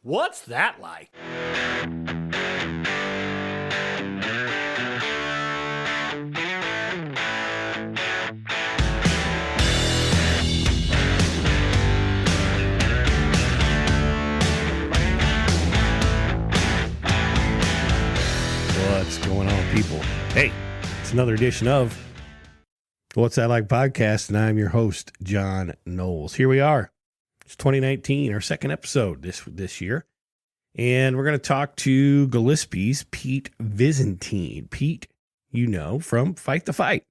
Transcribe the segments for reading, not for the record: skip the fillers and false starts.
What's that like? What's going on, people? Hey, it's another edition of What's That Like podcast, and I'm your host, John Knowles. Here we are. It's 2019, our second episode this year, and we're going to talk to Gillespie's Pete Visintin. Pete, you know, from Fight the Fight.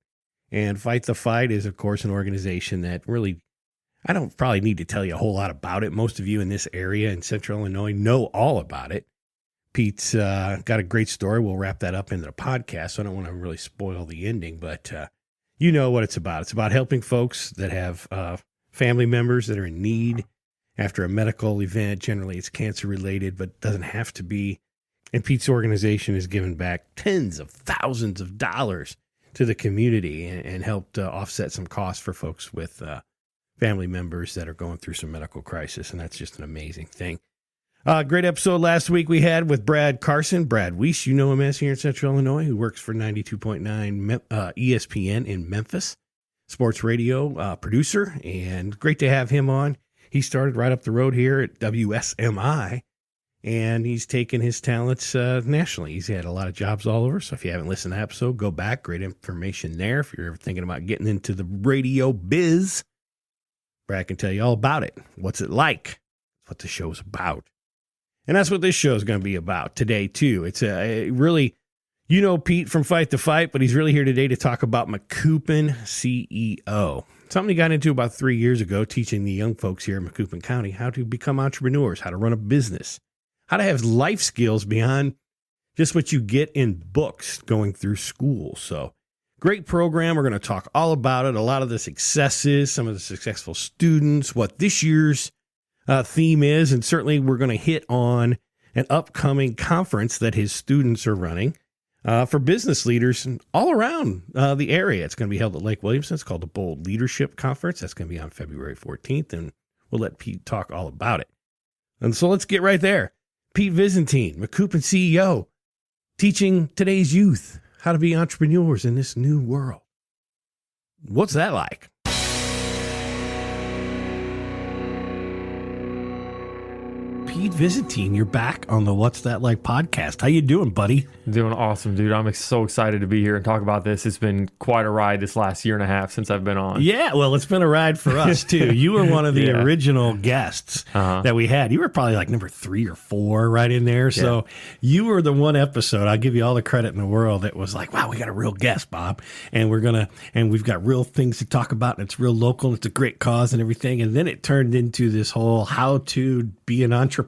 And Fight the Fight is, of course, an organization that really, I don't probably need to tell you a whole lot about it. Most of you in this area in Central Illinois know all about it. Pete's got a great story. We'll wrap that up into the podcast, so I don't want to really spoil the ending, but you know what it's about. It's about helping folks that have family members that are in need after a medical event. Generally, it's cancer-related, but doesn't have to be. And Pete's organization has given back tens of thousands of dollars to the community and helped offset some costs for folks with family members that are going through some medical crisis, and that's just an amazing thing. Great episode last week we had with Brad Carson. Brad Weiss, you know him as here in Central Illinois, who works for 92.9 ESPN in Memphis. Sports radio producer, and great to have him on. He started right up the road here at WSMI, and he's taken his talents nationally. He's had a lot of jobs all over, so if you haven't listened to that episode, go back. Great information there. If you're ever thinking about getting into the radio biz, Brad can tell you all about it. What's it like? What the show's about. And that's what this show is going to be about today, too. It's a really... You know Pete from Fight the Fight, but he's really here today to talk about Macoupin CEO. Something he got into about 3 years ago, teaching the young folks here in Macoupin County how to become entrepreneurs, how to run a business, how to have life skills beyond just what you get in books going through school. So great program. We're going to talk all about it, a lot of the successes, some of the successful students, what this year's theme is, and certainly we're going to hit on an upcoming conference that his students are running. For business leaders all around the area. It's going to be held at Lake Williamson. It's called the Bold Leadership Conference. That's going to be on February 14th, and we'll let Pete talk all about it. And so let's get right there. Pete Visintin, Macoupin CEO, teaching today's youth how to be entrepreneurs in this new world. What's that like? Pete Visintin, you're back on the What's That Like podcast. How you doing, buddy? Doing awesome, dude. I'm so excited to be here and talk about this. It's been quite a ride this last year and a half since I've been on. Yeah, well, it's been a ride for us, too. You were one of the original guests that we had. You were probably like number 3 or 4 right in there. So you were the one episode, I'll give you all the credit in the world, that was like, wow, we got a real guest, Bob. And we've got real things to talk about, and it's real local, and it's a great cause and everything. And then it turned into this whole how to be an entrepreneur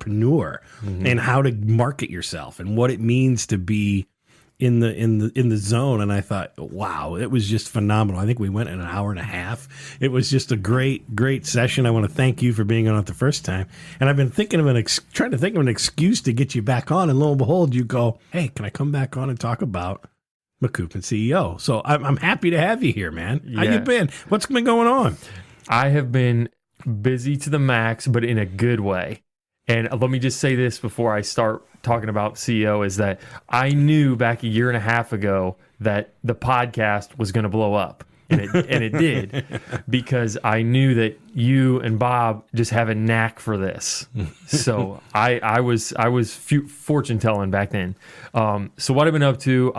and how to market yourself and what it means to be in the zone. And I thought, wow, it was just phenomenal. I think we went in an hour and a half. It was just a great session. I want to thank you for being on it the first time. And I've been thinking of trying to think of an excuse to get you back on. And lo and behold, you go, hey, can I come back on and talk about Macoupin CEO? So I'm happy to have you here, man. How you been? What's been going on? I have been busy to the max, but in a good way. And let me just say this before I start talking about CEO, is that I knew back a year and a half ago that the podcast was going to blow up. And it did, because I knew that you and Bob just have a knack for this. So I was fortune telling back then. So what I've been up to,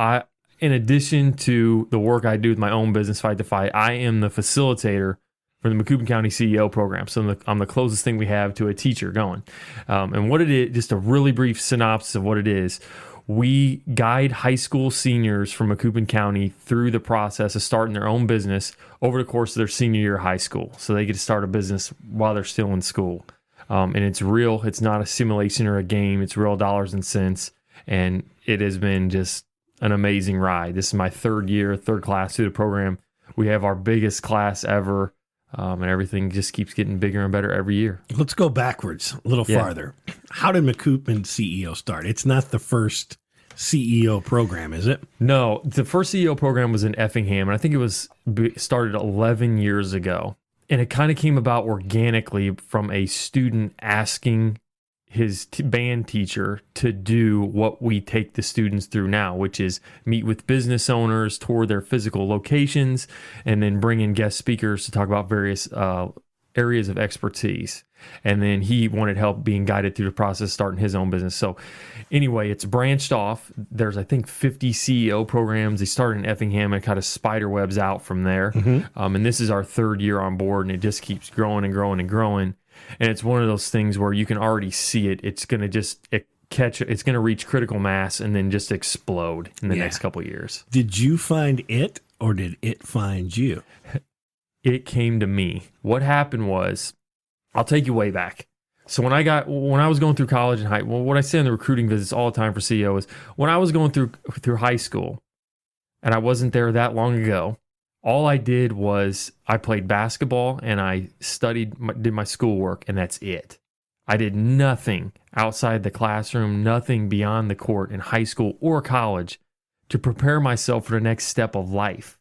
in addition to the work I do with my own business, Fight the Fight, I am the facilitator for the Macoupin County CEO program. So I'm the closest thing we have to a teacher going. And what it is, just a really brief synopsis of what it is. We guide high school seniors from Macoupin County through the process of starting their own business over the course of their senior year of high school. So they get to start a business while they're still in school. And it's real. It's not a simulation or a game. It's real dollars and cents. And it has been just an amazing ride. This is my third class through the program. We have our biggest class ever. And everything just keeps getting bigger and better every year. Let's go backwards a little farther. How did Macoupin CEO start? It's not the first CEO program, is it? No, the first CEO program was in Effingham, and I think it was started 11 years ago. And it kind of came about organically from a student asking his band teacher to do what we take the students through now, which is meet with business owners, tour their physical locations, and then bring in guest speakers to talk about various areas of expertise. And then he wanted help being guided through the process, starting his own business. So anyway, it's branched off. There's, I think, 50 CEO programs. They started in Effingham and kind of spider webs out from there. And this is our third year on board, and it just keeps growing and growing and growing. And it's one of those things where you can already see it. It's going to just it's going to reach critical mass and then just explode in the next couple of years. Did you find it, or did it find you? It came to me. What happened was, I'll take you way back. So when I was going through college and what I say in the recruiting visits all the time for CEO is, when I was going through high school, and I wasn't there that long ago, all I did was I played basketball and I did my schoolwork, and that's it. I did nothing outside the classroom, nothing beyond the court in high school or college to prepare myself for the next step of life.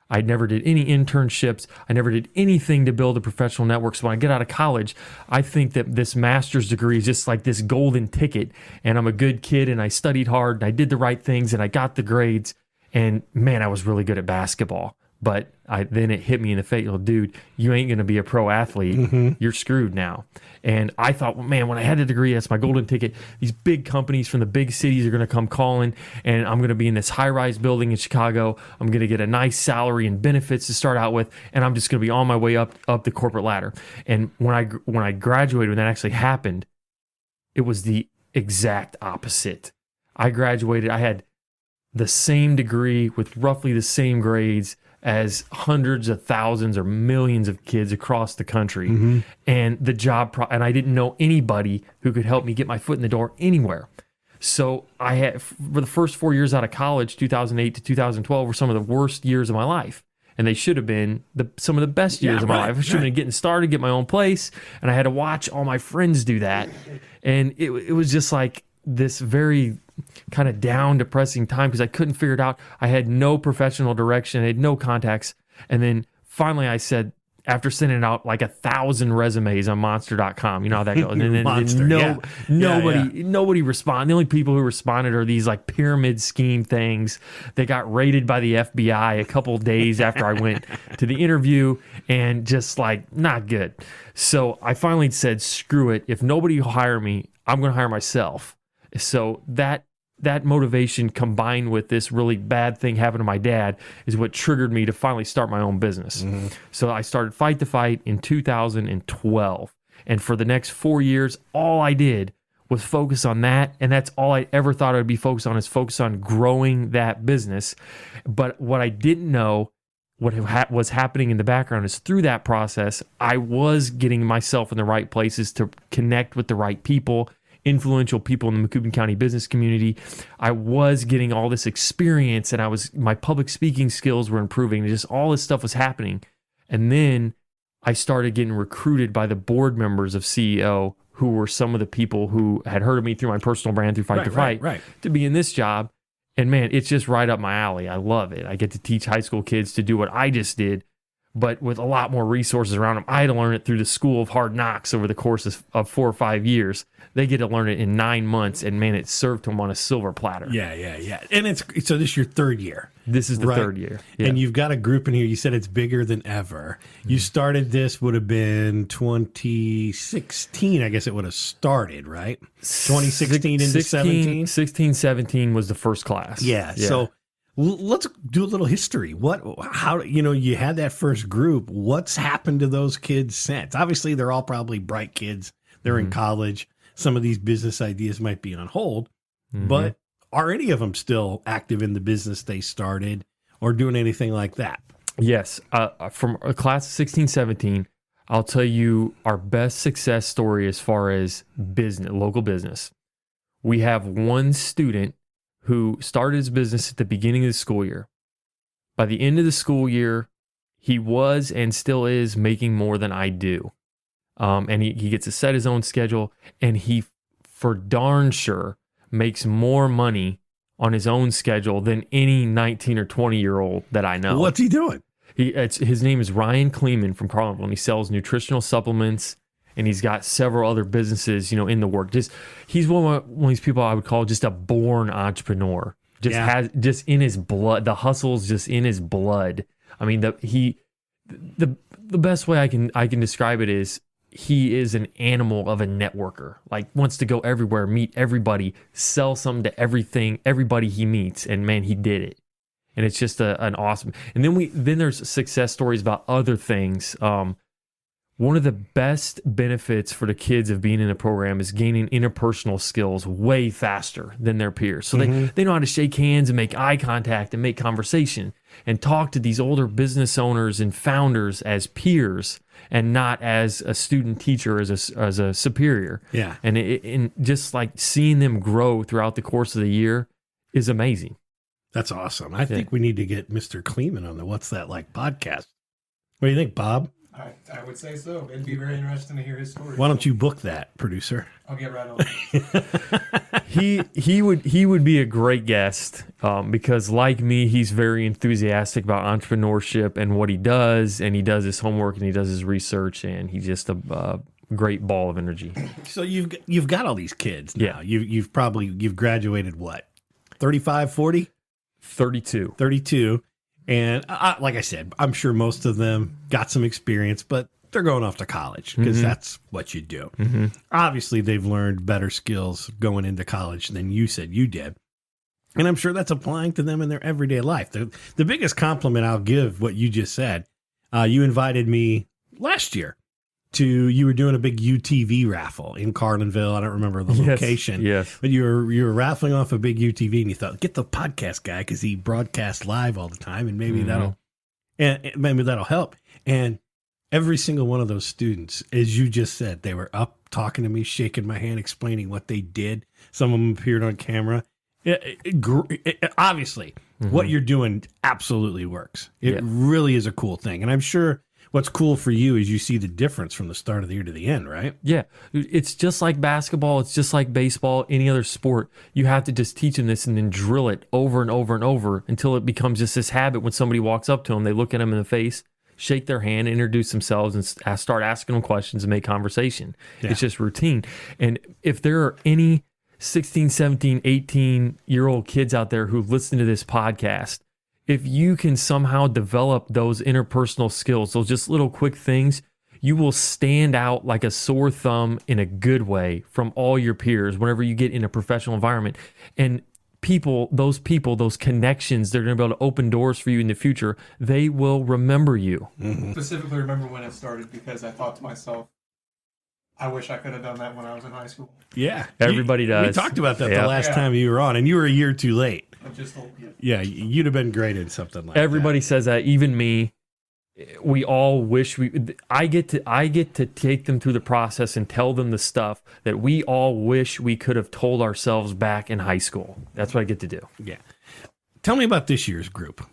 I never did any internships. I never did anything to build a professional network. So when I get out of college, I think that this master's degree is just like this golden ticket, and I'm a good kid, and I studied hard, and I did the right things, and I got the grades, and man, I was really good at basketball. But then it hit me in the face, well, dude, you ain't going to be a pro athlete. You're screwed now. And I thought, well, man, when I had the degree, that's my golden ticket. These big companies from the big cities are going to come calling, and I'm going to be in this high-rise building in Chicago. I'm going to get a nice salary and benefits to start out with, and I'm just going to be on my way up the corporate ladder. And when I graduated, when that actually happened, it was the exact opposite. I graduated, I had the same degree with roughly the same grades as hundreds of thousands or millions of kids across the country. And the job, and I didn't know anybody who could help me get my foot in the door anywhere. So I had, for the first 4 years out of college, 2008 to 2012, were some of the worst years of my life. And they should have been some of the best years of my life. I should have been getting started, get my own place. And I had to watch all my friends do that. And it was just like this very kind of down, depressing time because I couldn't figure it out. I had no professional direction. I had no contacts. And then finally I said, after sending out like 1,000 resumes on monster.com, you know how that goes. And then nobody responded. The only people who responded are these like pyramid scheme things. They got raided by the FBI a couple of days after I went to the interview, and just like not good. So I finally said, screw it. If nobody will hire me, I'm going to hire myself. So that motivation combined with this really bad thing happened to my dad is what triggered me to finally start my own business. So I started Fight to Fight in 2012. And for the next 4 years, all I did was focus on that. And that's all I ever thought I'd be focused on, is focus on growing that business. But what I didn't know, what was happening in the background, is through that process, I was getting myself in the right places to connect with the right people, influential people in the Macoupin County business community. I was getting all this experience, and my public speaking skills were improving, and just all this stuff was happening. And then I started getting recruited by the board members of CEO, who were some of the people who had heard of me through my personal brand, through Fight to Fight, to be in this job. And man, it's just right up my alley. I love it. I get to teach high school kids to do what I just did, but with a lot more resources around them. I had to learn it through the School of Hard Knocks over the course of 4 or 5 years. They get to learn it in 9 months, and man, it served to them on a silver platter. Yeah. And so this is your third year. This is the third year. Yeah. And you've got a group in here. You said it's bigger than ever. You started this, would have been 2016, I guess it would have started, right? 2016 into 17? 16, 17 was the first class. Yeah. So let's do a little history. How you had that first group. What's happened to those kids since? Obviously, they're all probably bright kids. They're in college. Some of these business ideas might be on hold, but are any of them still active in the business they started or doing anything like that? Yes. From a class of 16, 17, I'll tell you our best success story as far as business, local business. We have one student who started his business at the beginning of the school year. By the end of the school year, he was and still is making more than I do. And he gets to set his own schedule, and he for darn sure makes more money on his own schedule than any 19 or 20-year-old that I know. What's he doing? His name is Ryan Kleeman from Carlinville, and he sells nutritional supplements and he's got several other businesses, in the work. He's one of these people I would call just a born entrepreneur. Has just in his blood. The hustle's just in his blood. I mean, the best way I can describe it is he is an animal of a networker. Like, wants to go everywhere, meet everybody, sell something to everybody he meets, and man, he did it. And it's just an awesome. And then there's success stories about other things. One of the best benefits for the kids of being in a program is gaining interpersonal skills way faster than their peers. So they know how to shake hands and make eye contact and make conversation and talk to these older business owners and founders as peers and not as a student teacher, as a superior. Yeah. And just like seeing them grow throughout the course of the year is amazing. That's awesome. I think we need to get Mr. Kleeman on the What's That Like podcast. What do you think, Bob? I would say so. It'd be very interesting to hear his story. Why don't you book that, producer? I'll get right on it. He would be a great guest because, like me, he's very enthusiastic about entrepreneurship and what he does, and he does his homework and he does his research, and he's just a great ball of energy. So you've got all these kids now. Yeah. You've graduated what? 35, 40? 32. 32. And like I said, I'm sure most of them got some experience, but they're going off to college because that's what you do. Obviously, they've learned better skills going into college than you said you did. And I'm sure that's applying to them in their everyday life. The biggest compliment I'll give what you just said, you invited me last year you were doing a big UTV raffle in Carlinville. I don't remember the location. Yes. But you were raffling off a big UTV, and you thought, get the podcast guy because he broadcasts live all the time, and maybe that'll help. And every single one of those students, as you just said, they were up talking to me, shaking my hand, explaining what they did. Some of them appeared on camera. Obviously, what you're doing absolutely works. It really is a cool thing, and I'm sure. What's cool for you is you see the difference from the start of the year to the end, right? Yeah. It's just like basketball. It's just like baseball, any other sport. You have to just teach them this and then drill it over and over and over until it becomes just this habit. When somebody walks up to them, they look at them in the face, shake their hand, introduce themselves, and start asking them questions and make conversation. Yeah. It's just routine. And if there are any 16, 17, 18-year-old kids out there who listen to this podcast, if you can somehow develop those interpersonal skills, those just little quick things, you will stand out like a sore thumb in a good way from all your peers whenever you get in a professional environment. And those connections, they're going to be able to open doors for you in the future. They will remember you. Specifically remember when it started because I thought to myself, I wish I could have done that when I was in high school. Yeah. Everybody does. We talked about that the last time you were on, and you were a year too late. Yeah, you'd have been great in something like that. Everybody says that, even me. We all wish I get to take them through the process and tell them the stuff that we all wish we could have told ourselves back in high school. That's what I get to do. Yeah. Tell me about this year's group.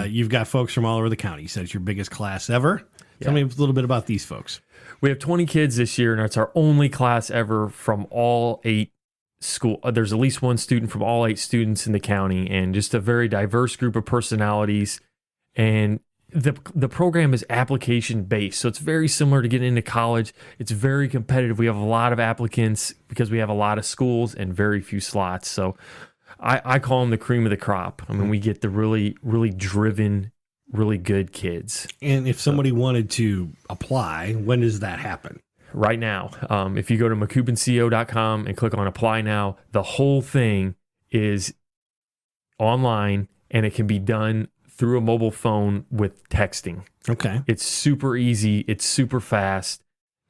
You've got folks from all over the county. You said it's your biggest class ever. Tell me a little bit about these folks. We have 20 kids this year, and it's our only class ever from all 8 school. There's at least one student from all 8 students in the county, and just a very diverse group of personalities. And the program is application based, so it's very similar to getting into college. It's very competitive. We have a lot of applicants because we have a lot of schools and very few slots. So I call them the cream of the crop. I mean, we get the really, really driven, really good kids. And if somebody wanted to apply, when does that happen? Right now. If you go to MacoupinCEO.com and click on Apply Now, the whole thing is online, and it can be done through a mobile phone with texting. Okay. It's super easy, it's super fast,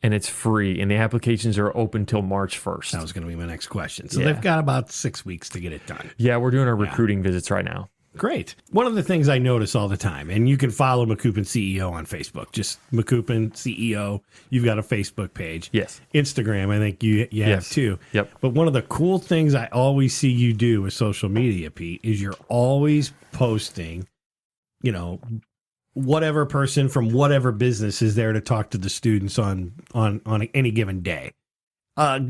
and it's free. And the applications are open till March 1st. That was going to be my next question. So they've got about 6 weeks to get it done. Yeah, we're doing our recruiting visits right now. Great. One of the things I notice all the time, and you can follow Macoupin CEO on Facebook, just Macoupin CEO. You've got a Facebook page. Yes. Instagram, I think you have too. Yep. But one of the cool things I always see you do with social media, Pete, is you're always posting, whatever person from whatever business is there to talk to the students on any given day.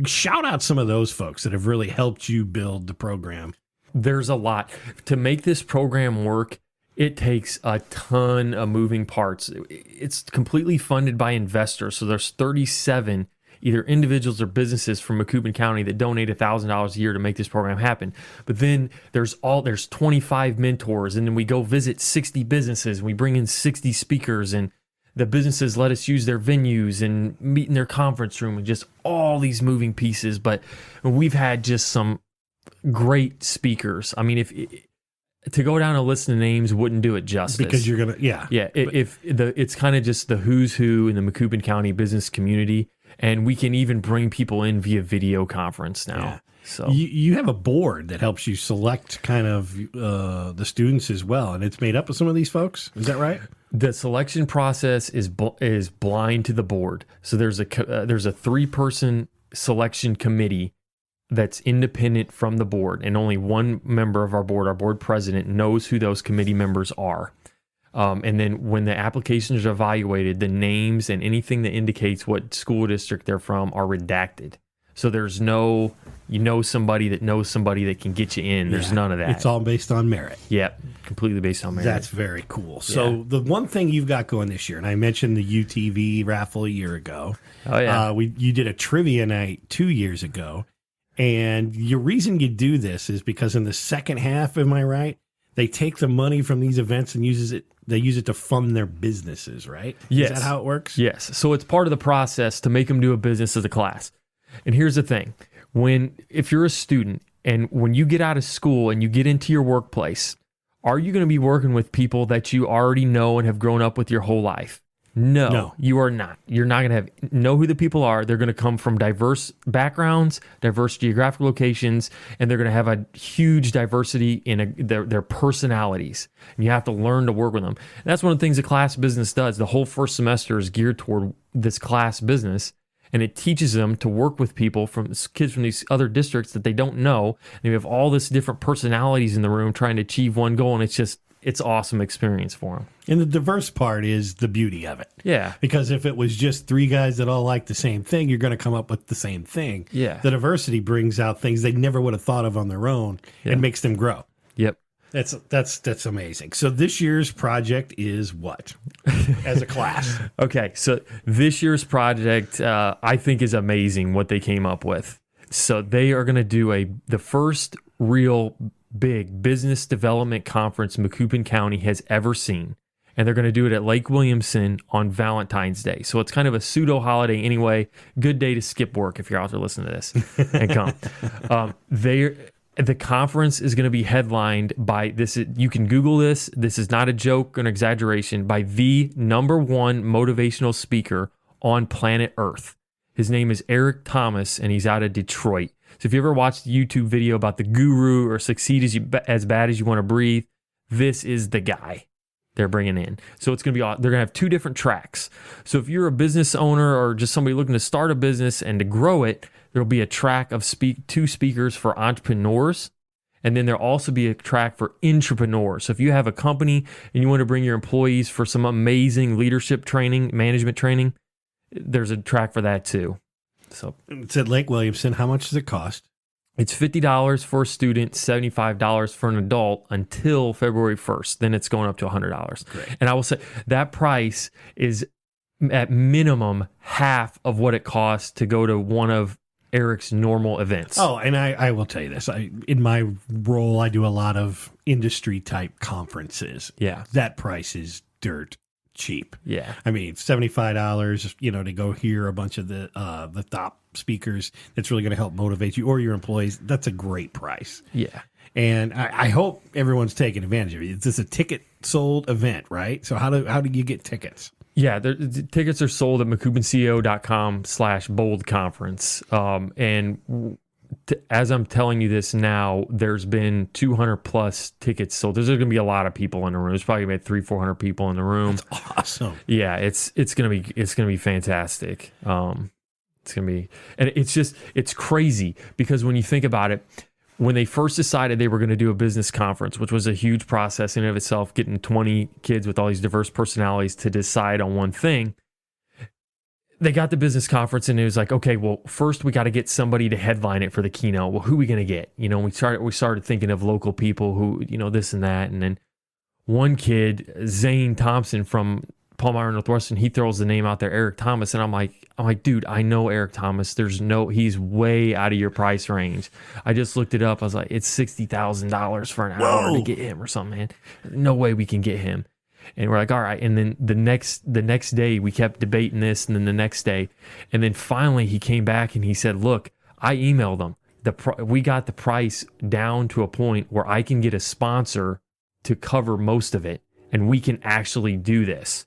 Shout out some of those folks that have really helped you build the program. There's a lot. To make this program work, it takes a ton of moving parts. It's completely funded by investors. So there's 37 either individuals or businesses from Macoupin County that donate $1,000 a year to make this program happen. But then there's 25 mentors, and then we go visit 60 businesses. And we bring in 60 speakers, and the businesses let us use their venues and meet in their conference room, and just all these moving pieces. But we've had just some great speakers. I mean, if to go down a list of names wouldn't do it justice, because you're gonna, yeah. It's kind of just the who's who in the Macoupin County business community, and we can even bring people in via video conference now. Yeah. So you have a board that helps you select kind of the students as well, and it's made up of some of these folks. Is that right? the selection process is blind to the board. So there's a 3-person selection committee that's independent from the board, and only one member of our board president, knows who those committee members are. And then when the applications are evaluated, the names and anything that indicates what school district they're from are redacted. So there's no, somebody that knows somebody that can get you in. There's none of that. It's all based on merit. Yep, completely based on merit. That's very cool. So the one thing you've got going this year, and I mentioned the UTV raffle a year ago. Oh, yeah. You did a trivia night 2 years ago. And your reason you do this is because in the second half, am I right? They take the money from these events and use it to fund their businesses, right? Yes. Is that how it works? Yes. So it's part of the process to make them do a business as a class. And here's the thing. If you're a student and when you get out of school and you get into your workplace, are you going to be working with people that you already know and have grown up with your whole life? No, you are not. You're not going to know who the people are. They're going to come from diverse backgrounds, diverse geographic locations, and they're going to have a huge diversity in their personalities. And you have to learn to work with them. And that's one of the things a class business does. The whole first semester is geared toward this class business, and it teaches them to work with people kids from these other districts that they don't know. And you have all this different personalities in the room trying to achieve one goal, and it's awesome experience for them. And the diverse part is the beauty of it. Yeah. Because if it was just 3 guys that all like the same thing, you're going to come up with the same thing. Yeah. The diversity brings out things they never would have thought of on their own and makes them grow. Yep. That's amazing. So this year's project is what? As a class. Okay. So this year's project, I think, is amazing what they came up with. So they are going to do the first real big business development conference Macoupin County has ever seen. And they're going to do it at Lake Williamson on Valentine's Day. So it's kind of a pseudo holiday anyway. Good day to skip work if you're out there listening to this and come. The conference is going to be headlined by this. You can Google this. This is not a joke or an exaggeration. By the #1 motivational speaker on planet Earth. His name is Eric Thomas, and he's out of Detroit. So if you ever watched the YouTube video about the guru or succeed as bad as you want to breathe, this is the guy they're bringing in. So it's going to be, they're going to have 2 different tracks. So if you're a business owner or just somebody looking to start a business and to grow it, there'll be a track of 2 speakers for entrepreneurs. And then there'll also be a track for intrapreneurs. So if you have a company and you want to bring your employees for some amazing leadership training, management training, there's a track for that too. So it's at Lake Williamson. How much does it cost? It's $50 for a student, $75 for an adult until February 1st. Then it's going up to $100. Great. And I will say that price is at minimum half of what it costs to go to one of Eric's normal events. Oh, and I will tell you this. In my role, I do a lot of industry type conferences. Yeah. That price is dirt cheap. Yeah. I mean, $75, to go hear a bunch of the top speakers that's really going to help motivate you or your employees. That's a great price. Yeah. And I hope everyone's taking advantage of it. It's just a ticket sold event, right? So how do you get tickets? Yeah, the tickets are sold at macoupinceo.com/bold conference. As I'm telling you this now, there's been 200 plus tickets sold. There's going to be a lot of people in the room. There's probably about 300-400 people in the room. That's awesome. Yeah, it's going to be fantastic. It's going to be, and it's crazy because when you think about it, when they first decided they were going to do a business conference, which was a huge process in and of itself, getting 20 kids with all these diverse personalities to decide on one thing, they got the business conference and it was like, okay, well, first we got to get somebody to headline it for the keynote. Well, who are we going to get? We started thinking of local people who, this and that. And then one kid, Zane Thompson from Palmyra Northwestern, he throws the name out there, Eric Thomas, and I'm like, dude, I know Eric Thomas. He's way out of your price range. I just looked it up. I was like, it's $60,000 for an hour to get him or something, man. No way we can get him. And we're like, all right. And then the next day we kept debating this, and then the next day, and then finally he came back and he said, look, I emailed him. We got the price down to a point where I can get a sponsor to cover most of it, and we can actually do this.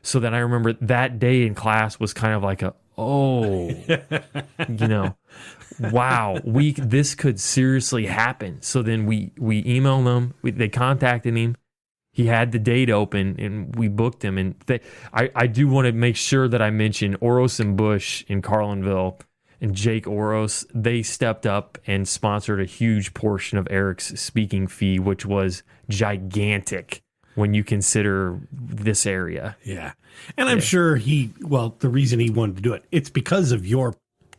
So then I remember that day in class was kind of like wow, this could seriously happen. So then we emailed them. They contacted him. He had the date open, and we booked him. And I do want to make sure that I mention Oros and Bush in Carlinville and Jake Oros. They stepped up and sponsored a huge portion of Eric's speaking fee, which was gigantic when you consider this area. Yeah. And I'm sure the reason he wanted to do it, it's because of your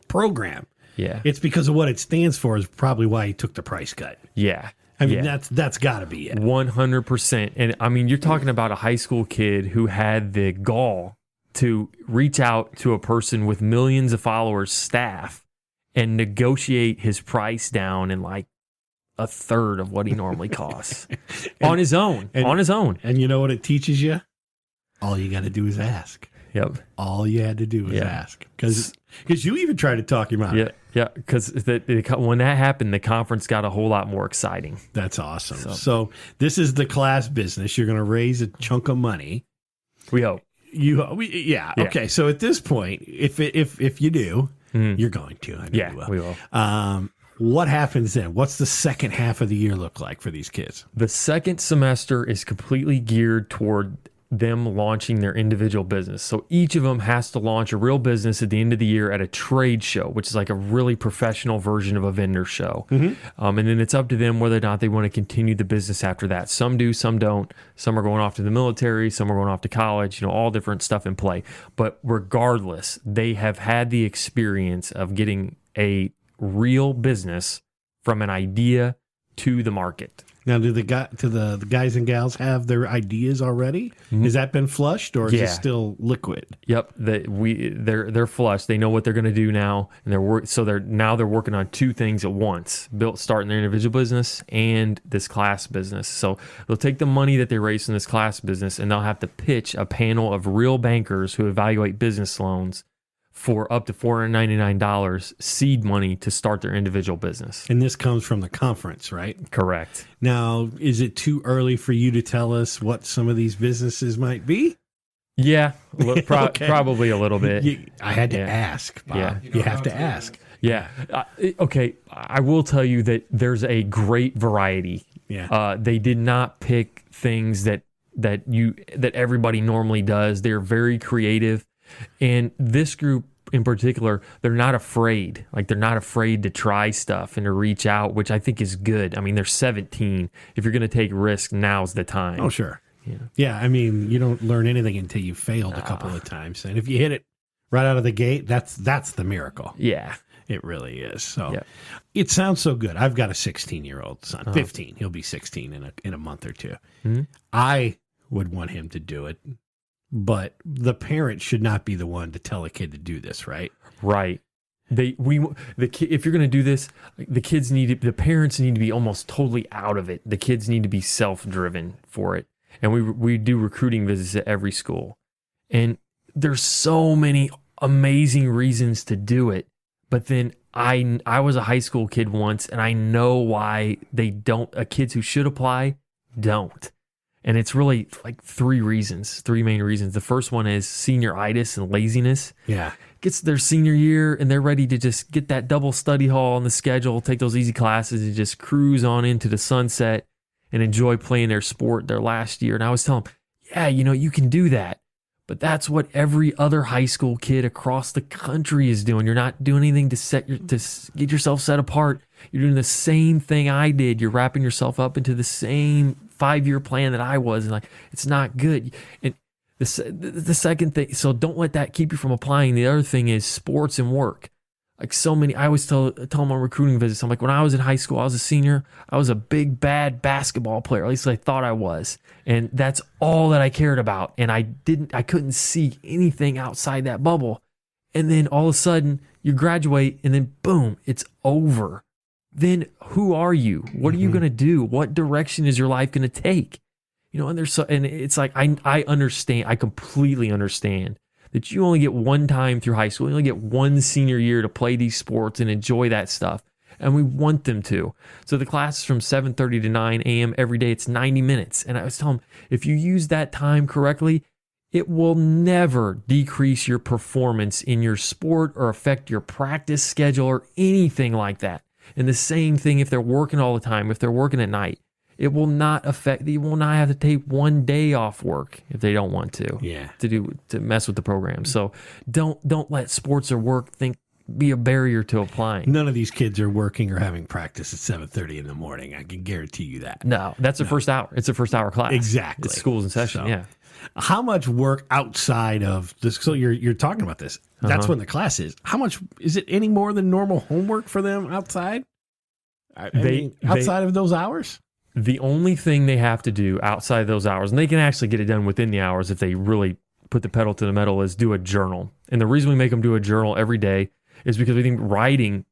program. Yeah. It's because of what it stands for is probably why he took the price cut. Yeah. I mean, that's got to be it. 100%. And I mean, you're talking about a high school kid who had the gall to reach out to a person with millions of followers, staff, and negotiate his price down in like a third of what he normally costs on his own. And you know what it teaches you? All you got to do is ask. Yep. All you had to do is ask. Because you even tried to talk him out. Yeah. Yeah. Because when that happened, the conference got a whole lot more exciting. That's awesome. So this is the class business. You're going to raise a chunk of money. We hope. Yeah. Okay. So at this point, if you do, you're going to. I know you will. We will. What happens then? What's the second half of the year look like for these kids? The second semester is completely geared toward them launching their individual business. So each of them has to launch a real business at the end of the year at a trade show, which is like a really professional version of a vendor show. And then it's up to them whether or not they want to continue the business after that. Some do, some don't. Some are going off to the military, some are going off to college, all different stuff in play. But regardless, they have had the experience of getting a real business from an idea to the market. Now, do the guys and gals have their ideas already? Has that been flushed, or is it still liquid? Yep, they're flushed. They know what they're going to do now, and they're working on two things at once: starting their individual business and this class business. So they'll take the money that they raise in this class business, and they'll have to pitch a panel of real bankers who evaluate business loans for up to $499 seed money to start their individual business. And this comes from the conference, right? Correct. Now, is it too early for you to tell us what some of these businesses might be? Yeah, probably a little bit. I had to ask, Bob. Yeah. You have to ask. Yeah. Okay. I will tell you that there's a great variety. Yeah. They did not pick things that everybody normally does. They're very creative. And this group in particular, they're not afraid. Like, they're not afraid to try stuff and to reach out, which I think is good. I mean, they're 17. If you're going to take risks, now's the time. Oh, sure. Yeah. I mean, you don't learn anything until you failed a couple of times. And if you hit it right out of the gate, that's the miracle. Yeah. It really is. So It sounds so good. I've got a 16-year-old son, 15. He'll be 16 in a month or two. Mm-hmm. I would want him to do it. But the parent should not be the one to tell a kid to do this, right? Right. If you're going to do this, the parents need to be almost totally out of it. The kids need to be self-driven for it. And we do recruiting visits at every school. And there's so many amazing reasons to do it. But then I was a high school kid once, and I know why kids who should apply don't. And it's really like three main reasons. The first one is senioritis and laziness. Yeah. Gets their senior year and they're ready to just get that double study hall on the schedule, take those easy classes and just cruise on into the sunset and enjoy playing their sport their last year. And I was telling them, you can do that. But that's what every other high school kid across the country is doing. You're not doing anything to get yourself set apart. You're doing the same thing I did. You're wrapping yourself up into the same 5-year plan that I was, and it's not good. And the second thing, so don't let that keep you from applying. The other thing is sports and work. Like so many, I always tell them on recruiting visits, I'm like, when I was in high school, I was a senior, I was a big, bad basketball player. At least I thought I was. And that's all that I cared about. And I couldn't see anything outside that bubble. And then all of a sudden you graduate and then boom, it's over. Then who are you? What are you going to do? What direction is your life going to take? You know, and it's like, I understand. I completely understand that you only get one time through high school. You only get one senior year to play these sports and enjoy that stuff. And we want them to. So the class is from 7:30 to 9 a.m. every day. It's 90 minutes. And I was telling them, if you use that time correctly, it will never decrease your performance in your sport or affect your practice schedule or anything like that. And the same thing if they're working all the time, if they're working at night. It will not affect. You will not have to take one day off work if they don't want to. Yeah. To mess with the program. So don't let sports or work be a barrier to applying. None of these kids are working or having practice at 7:30 in the morning. I can guarantee you that. No, that's the first hour. It's a first hour class. Exactly. It's school's in session. So, yeah. How much work outside of this? So you're talking about this. That's when the class is. How much is it? Any more than normal homework for them outside? I mean, outside of those hours. The only thing they have to do outside those hours, and they can actually get it done within the hours if they really put the pedal to the metal, is do a journal. And the reason we make them do a journal every day is because we think writing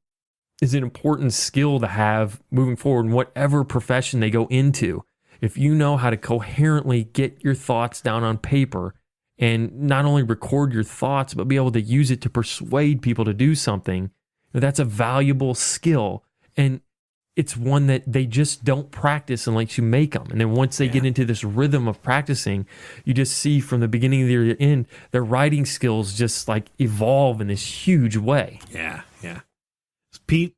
is an important skill to have moving forward in whatever profession they go into. If you know how to coherently get your thoughts down on paper and not only record your thoughts, but be able to use it to persuade people to do something, that's a valuable skill. And it's one that they just don't practice unless you make them. And then once they get into this rhythm of practicing, you just see from the beginning of the year to the end, their writing skills just like evolve in this huge way. Yeah, yeah. Pete,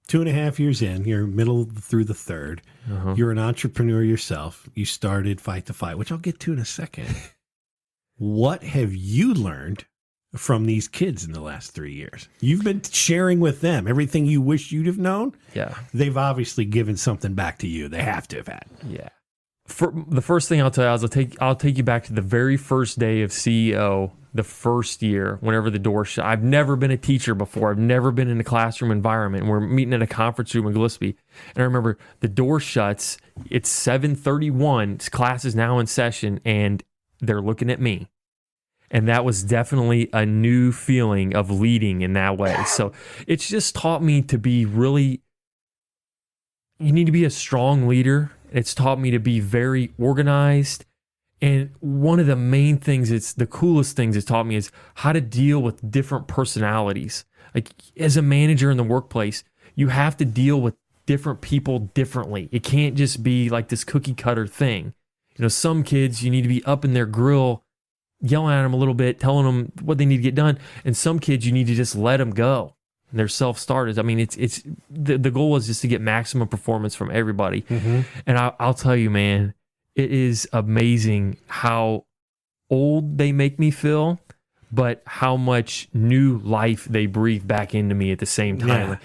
2.5 years in, you're middle through the third. You're an entrepreneur yourself. You started Fight the Fight, which I'll get to in a second. What have you learned from these kids in the last 3 years? You've been sharing with them everything you wish you'd have known. Yeah. They've obviously given something back to you. They have to have had. Yeah. For the first thing I'll tell you is I'll take you back to the very first day of CEO, the first year, whenever the door shut. I've never been a teacher before. I've never been in a classroom environment. And we're meeting in a conference room in Gillespie. And I remember the door shuts. It's 7:31. Class is now in session, and they're looking at me. And that was definitely a new feeling of leading in that way. So it's just taught me to be you need to be a strong leader. It's taught me to be very organized. And one of the main things, it's the coolest things it's taught me is how to deal with different personalities. Like as a manager in the workplace, you have to deal with different people differently. It can't just be like this cookie cutter thing. You know, some kids, you need to be up in their grill, yelling at them a little bit, telling them what they need to get done. And some kids, you need to just let them go. And they're self-starters. I mean, it's the goal is just to get maximum performance from everybody. And I'll tell you, man, it is amazing how old they make me feel, but how much new life they breathe back into me at the same time.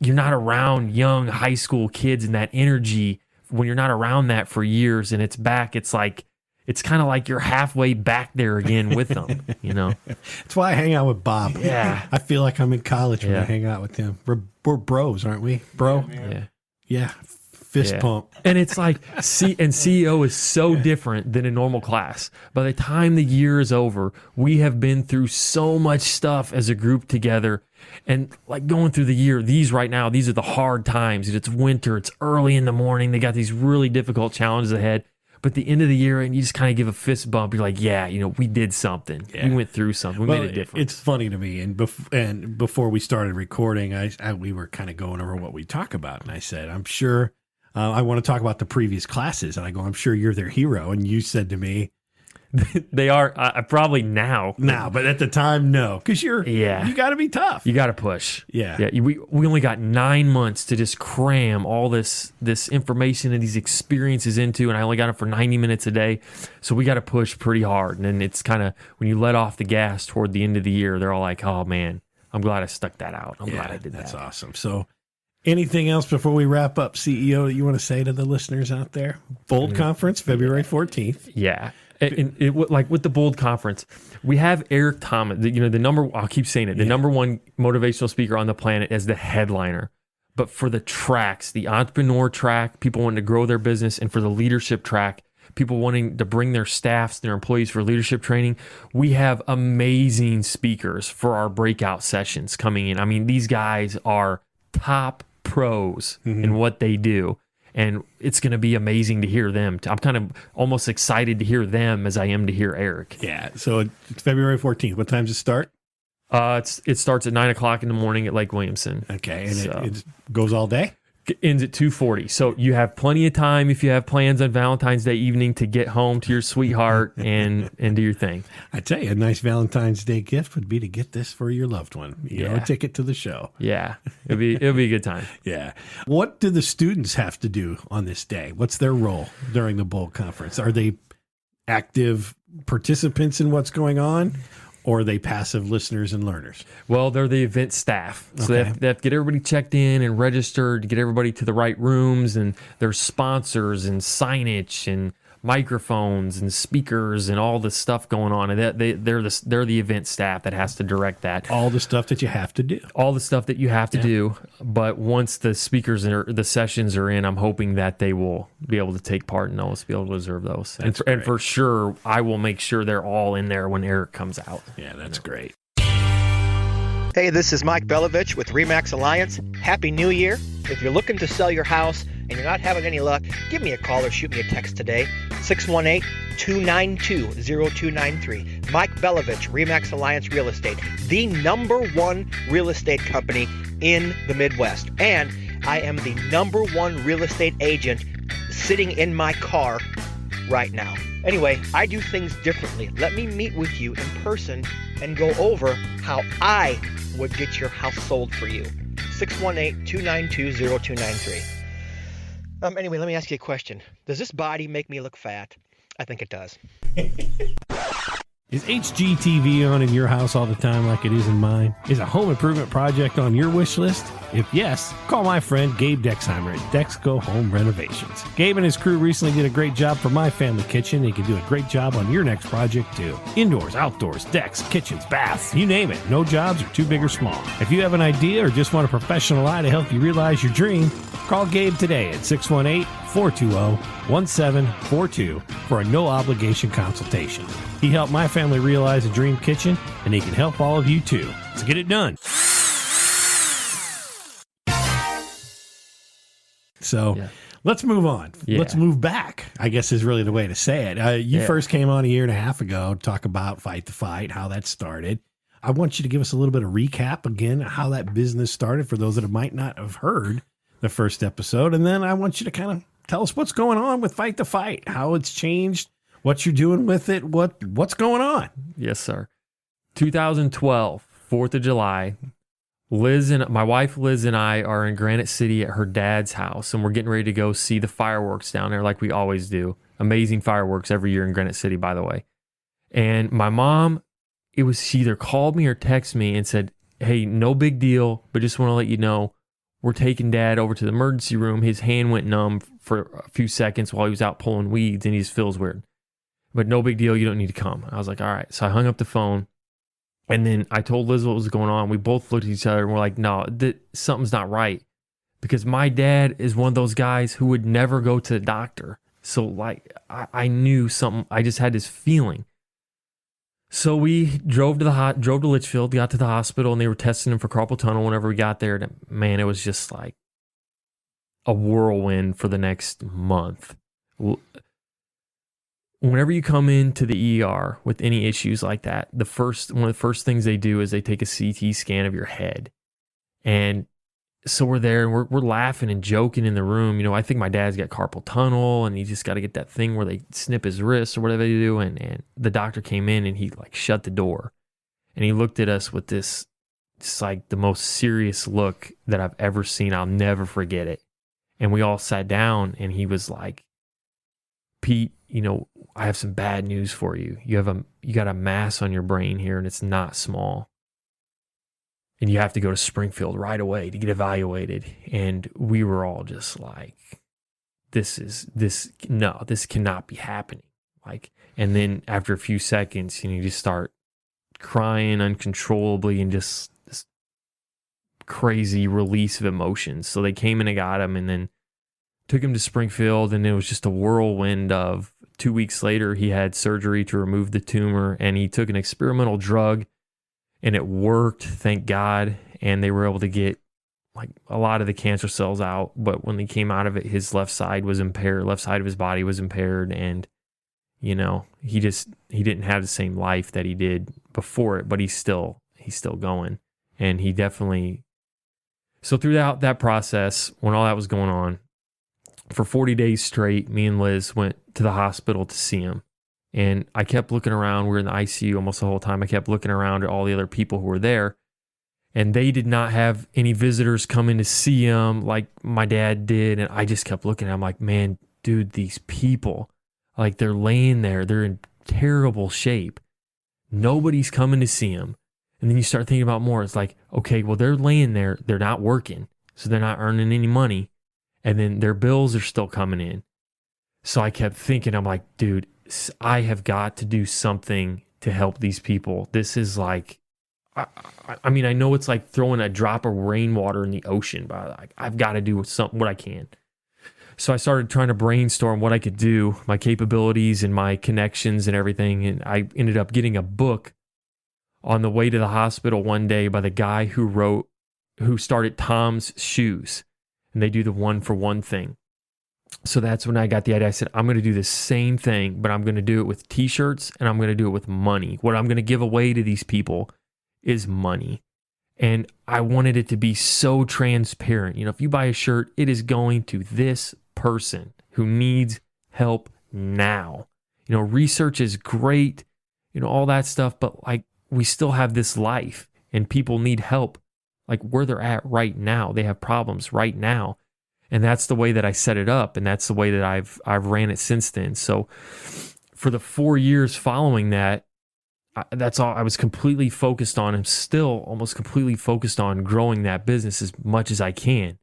You're not around young high school kids and that energy when you're not around that for years and it's back. It's like, it's kind of like you're halfway back there again with them, you know? That's why I hang out with Bob. Yeah. I feel like I'm in college when I hang out with him. We're bros, aren't we, bro? Yeah. Fist pump. And it's like, CEO is so different than a normal class. By the time the year is over, we have been through so much stuff as a group together. And like going through the year, these are the hard times. It's winter, it's early in the morning. They got these really difficult challenges ahead. But at the end of the year, and you just kind of give a fist bump. You're like, yeah, you know, we did something. We went through something. We made a difference. It's funny to me. And before we started recording, we were kind of going over what we talk about. And I said, I'm sure I want to talk about the previous classes. And I go, I'm sure you're their hero. And you said to me, they are probably now, but at the time, no, because you got to be tough. You got to push. Yeah. We only got 9 months to just cram all this information and these experiences into, and I only got it for 90 minutes a day. So we got to push pretty hard. And then it's kind of when you let off the gas toward the end of the year, they're all like, "Oh man, I'm glad I stuck that out. I'm glad I did that." That's awesome. So. Anything else before we wrap up, CEO, that you want to say to the listeners out there? Bold Conference, February 14th. Yeah. Like with the Bold Conference, we have Eric Thomas, I'll keep saying it, the number one motivational speaker on the planet as the headliner. But for the tracks, the entrepreneur track, people wanting to grow their business, and for the leadership track, people wanting to bring their staffs, their employees for leadership training, we have amazing speakers for our breakout sessions coming in. I mean, these guys are top pros in what they do. And it's going to be amazing to hear them. I'm kind of almost excited to hear them as I am to hear Eric. Yeah. So it's February 14th. What time does it start? It starts at 9:00 in the morning at Lake Williamson. Okay. And it goes all day? Ends at 2:40. So you have plenty of time if you have plans on Valentine's Day evening to get home to your sweetheart and do your thing. I tell you, a nice Valentine's Day gift would be to get this for your loved one. You know, a ticket to the show. Yeah, it'll be a good time. Yeah. What do the students have to do on this day? What's their role during the Bold Conference? Are they active participants in what's going on? Or are they passive listeners and learners? Well, they're the event staff. So Okay. they have to get everybody checked in and registered, to get everybody to the right rooms, and there's sponsors and signage and microphones and speakers and all this stuff going on. And they're the event staff that has to direct that. All the stuff that you have to do. All the stuff that you have to do. But once the speakers the sessions are in, I'm hoping that they will be able to take part in those, be able to observe those. And for sure, I will make sure they're all in there when Eric comes out. Yeah, that's great. Hey, this is Mike Belovich with RE/MAX Alliance. Happy New Year. If you're looking to sell your house and you're not having any luck, give me a call or shoot me a text today, 618-292-0293. Mike Belovich, RE/MAX Alliance Real Estate, the #1 real estate company in the Midwest. And I am the #1 real estate agent sitting in my car right now. Anyway, I do things differently. Let me meet with you in person and go over how I would get your house sold for you. 618-292-0293. Anyway, let me ask you a question. Does this body make me look fat? I think it does. Is HGTV on in your house all the time like it is in mine? Is a home improvement project on your wish list? If yes, call my friend Gabe Dexheimer at Dexco Home Renovations. Gabe and his crew recently did a great job for my family kitchen. He can do a great job on your next project too. Indoors, outdoors, decks, kitchens, baths, you name it. No jobs are too big or small. If you have an idea or just want a professional eye to help you realize your dream, call Gabe today at 618-420-1742 for a no-obligation consultation. He helped my family realize a dream kitchen, and he can help all of you too. So get it done. So let's move on. Yeah. Let's move back, I guess is really the way to say it. You first came on a year and a half ago to talk about Fight the Fight, how that started. I want you to give us a little bit of recap again, how that business started for those that might not have heard the first episode. And then I want you to kind of tell us what's going on with Fight the Fight, how it's changed, what you're doing with it, what's going on. Yes, sir. 2012, 4th of July, my wife Liz and I are in Granite City at her dad's house, and we're getting ready to go see the fireworks down there like we always do. Amazing fireworks every year in Granite City, by the way. And my mom, she either called me or texted me and said, hey, no big deal, but just want to let you know, we're taking Dad over to the emergency room. His hand went numb for a few seconds while he was out pulling weeds, and he just feels weird. But no big deal, you don't need to come. I was like, all right. So I hung up the phone, and then I told Liz what was going on. We both looked at each other, and we're like, no, something's not right. Because my dad is one of those guys who would never go to the doctor. So like, I knew something. I just had this feeling. So we drove to Litchfield, got to the hospital, and they were testing him for carpal tunnel whenever we got there. And man, it was just like a whirlwind for the next month. Whenever you come into the ER with any issues like that, one of the first things they do is they take a CT scan of your head. And so we're there and we're laughing and joking in the room. You know, I think my dad's got carpal tunnel and he just got to get that thing where they snip his wrist or whatever they do. And the doctor came in and he like shut the door and he looked at us with this, just like the most serious look that I've ever seen. I'll never forget it. And we all sat down and he was like, Pete, you know, I have some bad news for you. You got a mass on your brain here and it's not small. And you have to go to Springfield right away to get evaluated. And we were all just like, this cannot be happening. Like, and then after a few seconds, you just start crying uncontrollably and just this crazy release of emotions. So they came and they got him and then took him to Springfield, and it was just a whirlwind of 2 weeks later, he had surgery to remove the tumor, and he took an experimental drug and it worked, thank God. And they were able to get like a lot of the cancer cells out. But when they came out of it, his left side was impaired, left side of his body was impaired. And, he didn't have the same life that he did before it, but he's still going. And he definitely, so throughout that process, when all that was going on, for 40 days straight, me and Liz went to the hospital to see him. And I kept looking around. We were in the ICU almost the whole time. I kept looking around at all the other people who were there. And they did not have any visitors come in to see him like my dad did. And I just kept looking at him like, man, dude, these people, like they're laying there. They're in terrible shape. Nobody's coming to see him. And then you start thinking about more. It's like, okay, well, they're laying there. They're not working. So they're not earning any money. And then their bills are still coming in. So I kept thinking, I'm like, dude, I have got to do something to help these people. This is like, I mean, I know it's like throwing a drop of rainwater in the ocean, but I've got to do what I can. So I started trying to brainstorm what I could do, my capabilities and my connections and everything. And I ended up getting a book on the way to the hospital one day by the guy who started Tom's Shoes. And they do the 1-for-1 thing. So that's when I got the idea. I said, I'm going to do the same thing, but I'm going to do it with t-shirts and I'm going to do it with money. What I'm going to give away to these people is money. And I wanted it to be so transparent. If you buy a shirt, it is going to this person who needs help now. Research is great, all that stuff, but like we still have this life and people need help. Like where they're at right now. They have problems right now. And that's the way that I set it up. And that's the way that I've ran it since then. So for the 4 years following that, that's all I was completely focused on. I'm still almost completely focused on growing that business as much as I can.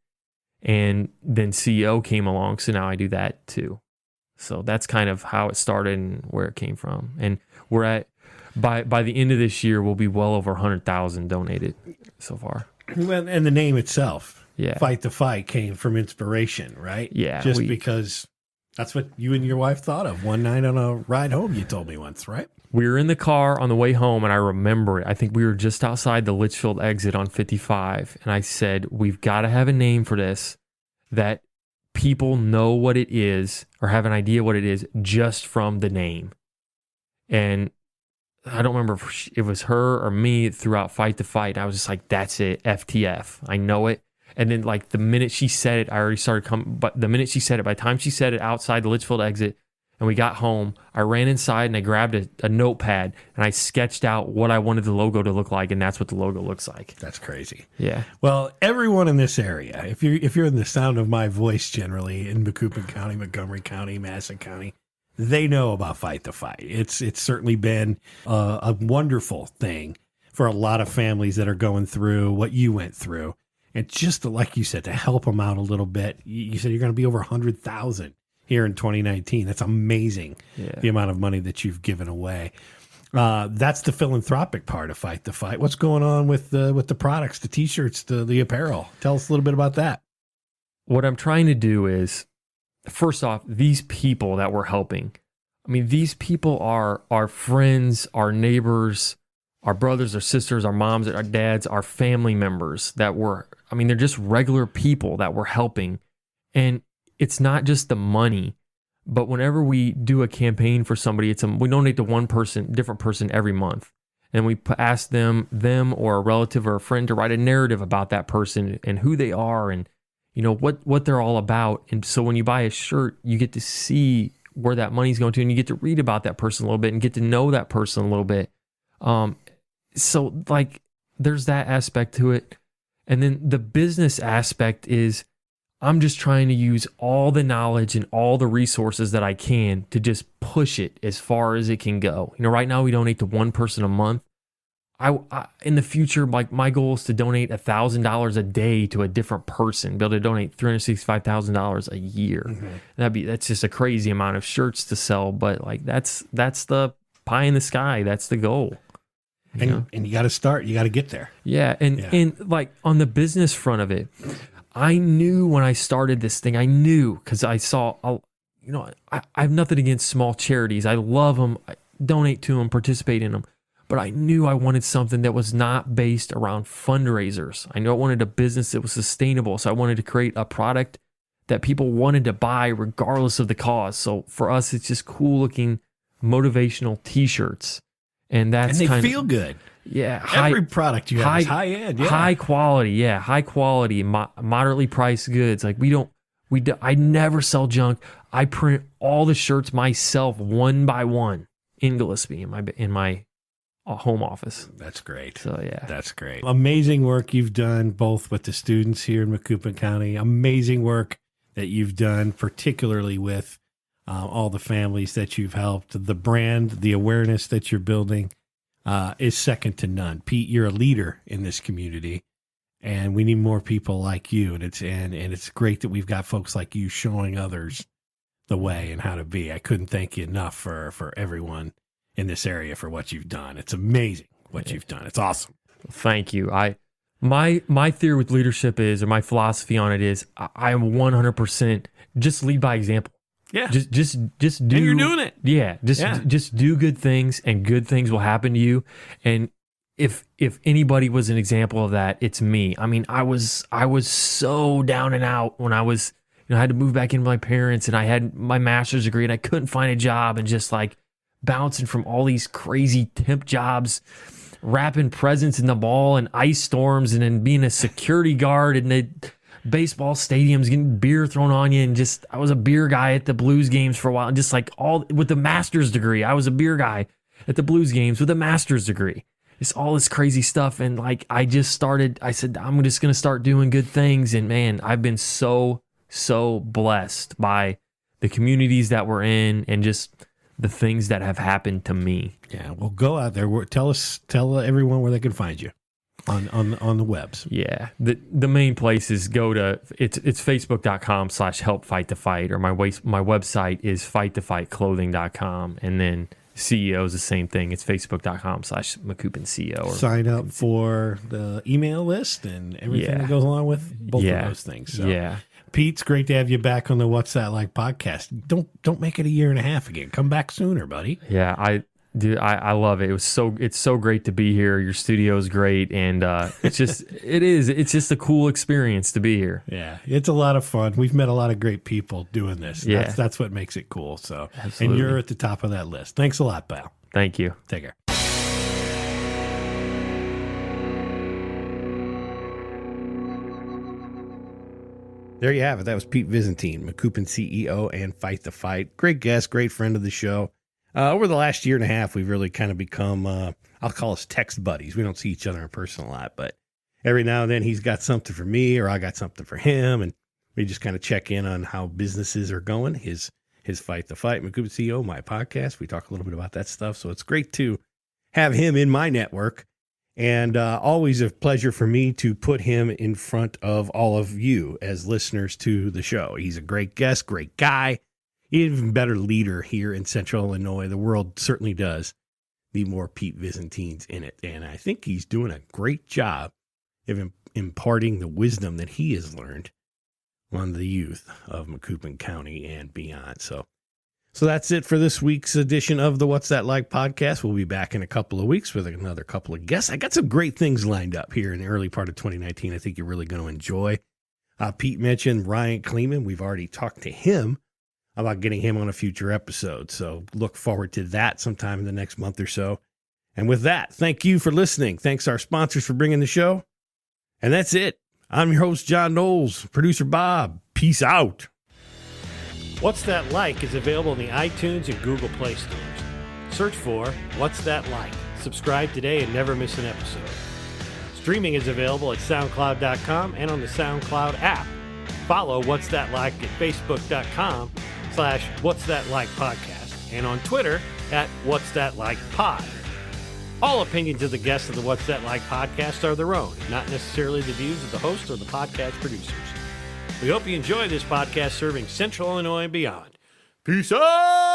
And then CEO came along. So now I do that too. So that's kind of how it started and where it came from. And we're at, by the end of this year, we'll be well over 100,000 donated so far. Well, and the name itself, yeah, Fight the Fight, came from inspiration, right? Yeah. Just because that's what you and your wife thought of one night on a ride home, you told me once, right? We were in the car on the way home, and I remember it. I think we were just outside the Litchfield exit on 55, and I said, we've got to have a name for this that people know what it is or have an idea what it is just from the name. And I don't remember if it was her or me throughout Fight the Fight. I was just like, that's it, FTF. I know it. And then like the minute she said it, I already started coming. But the minute she said it, by the time she said it outside the Litchfield exit and we got home, I ran inside and I grabbed a notepad and I sketched out what I wanted the logo to look like. And that's what the logo looks like. That's crazy. Yeah. Well, everyone in this area, if you're in the sound of my voice generally in Macoupin County, Montgomery County, Madison County, they know about Fight the Fight. It's certainly been a wonderful thing for a lot of families that are going through what you went through. And just like you said, to help them out a little bit, you said you're going to be over 100,000 here in 2019. That's amazing, the amount of money that you've given away. That's the philanthropic part of Fight the Fight. What's going on with the products, the T-shirts, the apparel? Tell us a little bit about that. What I'm trying to do is, first off, these people that we're helping, I mean, these people are our friends, our neighbors, our brothers, our sisters, our moms, our dads, our family members they're just regular people that we're helping. And it's not just the money, but whenever we do a campaign for somebody, we donate to one person, different person every month. And we ask them or a relative or a friend to write a narrative about that person and who they are and what they're all about. And so when you buy a shirt, you get to see where that money's going to, and you get to read about that person a little bit and get to know that person a little bit. So like there's that aspect to it. And then the business aspect is I'm just trying to use all the knowledge and all the resources that I can to just push it as far as it can go. Right now we donate to one person a month. I in the future, like my goal is to donate $1,000 a day to a different person, be able to donate $365,000 a year. That's just a crazy amount of shirts to sell, but like that's the pie in the sky. That's the goal. And you got to start. You got to get there. Yeah, and like on the business front of it, I knew when I started this thing, I knew because I saw, I have nothing against small charities. I love them, I donate to them, participate in them. But I knew I wanted something that was not based around fundraisers. I knew I wanted a business that was sustainable. So I wanted to create a product that people wanted to buy regardless of the cause. So for us, it's just cool looking motivational t-shirts. And they feel good. Yeah. Every product you have is high end. Yeah. High quality. Yeah. High quality, moderately priced goods. Like I never sell junk. I print all the shirts myself one by one in Gillespie in my home office. That's great. So yeah, that's great. Amazing work you've done both with the students here in Macoupin County. Amazing work that you've done, particularly with all the families that you've helped. The brand, the awareness that you're building is second to none. Pete, you're a leader in this community, and we need more people like you. And it's great that we've got folks like you showing others the way and how to be. I couldn't thank you enough for everyone in this area for what you've done. It's amazing what you've done. It's awesome. Thank you. My theory with leadership is, or my philosophy on it is, I am 100% just lead by example. Yeah. Just do. And you're doing it. Yeah. Just do good things, and good things will happen to you. And if anybody was an example of that, it's me. I mean, I was so down and out when I was, I had to move back in with my parents, and I had my master's degree, and I couldn't find a job, and just like bouncing from all these crazy temp jobs, wrapping presents in the mall and ice storms, and then being a security guard in the baseball stadiums, getting beer thrown on you. And just, I was a beer guy at the Blues games for a while. And just like all with the master's degree, I was a beer guy at the Blues games with a master's degree. It's all this crazy stuff. And like, I said, I'm just going to start doing good things. And man, I've been so blessed by the communities that we're in and just the things that have happened to me. Yeah. Well, go out there. Tell everyone where they can find you on the webs. Yeah. The main place is it's facebook.com/helpfightthefight, or my website is fighttofightclothing.com. And then CEO is the same thing. It's facebook.com/Macoupin CEO. Sign up for the email list and everything that goes along with both of those things. So. Yeah. Pete, it's great to have you back on the What's That Like podcast. Don't make it a year and a half again. Come back sooner, buddy. Yeah, I love it. It's so great to be here. Your studio is great, and it's just a cool experience to be here. Yeah, it's a lot of fun. We've met a lot of great people doing this. Yeah. That's what makes it cool. So, absolutely. And you're at the top of that list. Thanks a lot, pal. Thank you. Take care. There you have it. That was Pete Visintin, Macoupin CEO and Fight the Fight. Great guest, great friend of the show. Over the last year and a half, we've really kind of become, I'll call us text buddies. We don't see each other in person a lot, but every now and then he's got something for me or I got something for him, and we just kind of check in on how businesses are going. His Fight the Fight, Macoupin CEO, my podcast. We talk a little bit about that stuff, so it's great to have him in my network. And always a pleasure for me to put him in front of all of you as listeners to the show. He's a great guest, great guy, even better leader here in Central Illinois. The world certainly does need more Pete Visintins in it. And I think he's doing a great job of imparting the wisdom that he has learned on the youth of Macoupin County and beyond. So that's it for this week's edition of the What's That Like podcast. We'll be back in a couple of weeks with another couple of guests. I got some great things lined up here in the early part of 2019. I think you're really going to enjoy. Pete mentioned Ryan Kleeman. We've already talked to him about getting him on a future episode. So look forward to that sometime in the next month or so. And with that, thank you for listening. Thanks to our sponsors for bringing the show. And that's it. I'm your host, John Knowles, producer Bob. Peace out. What's That Like is available in the iTunes and Google Play stores. Search for What's That Like. Subscribe today and never miss an episode. Streaming is available at SoundCloud.com and on the SoundCloud app. Follow What's That Like at Facebook.com/What's That Like Podcast and on Twitter at What's That Like Pod. All opinions of the guests of the What's That Like podcast are their own, not necessarily the views of the host or the podcast producers. We hope you enjoy this podcast serving Central Illinois and beyond. Peace out!